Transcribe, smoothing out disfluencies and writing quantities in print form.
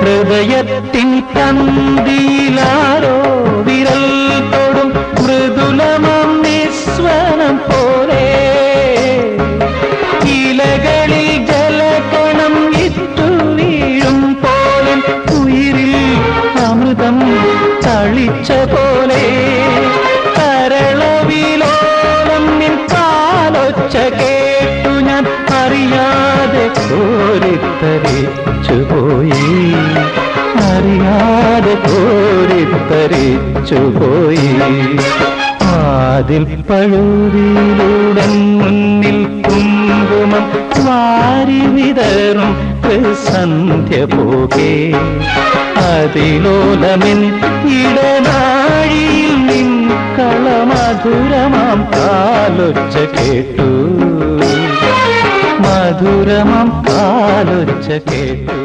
ഹൃദയത്തിൻ തന്തിയിലാരോ വിരൽ തൊടും മൃദുലമം നിസ്വനം പോലെ ഇലകളിൽ ജലകണം ഇട്ടു വീഴും പോലെ ഉയിരിൽ അമൃതം തളിച്ച പോലെ കരളവിലോലം നിൻ കാലൊച്ച കേട്ടു ഞാൻ അറിയാതെ കോരിത്തരിച്ചുപോയി അറിയാതെ കോരിത്തരിച്ചുപോയി അതിൽ പഴുതിയിലൂടൻ മുന്നിൽ കുങ്കുമം വാരി വിതറും സന്ധ്യ പോകെ അതിലോലമെൻ ഇടനാഴിയിൽ നിൻ കളമധുരമാം കാലൊച്ച കേട്ടു മധുരമാം കാലൊച്ച കേട്ടു.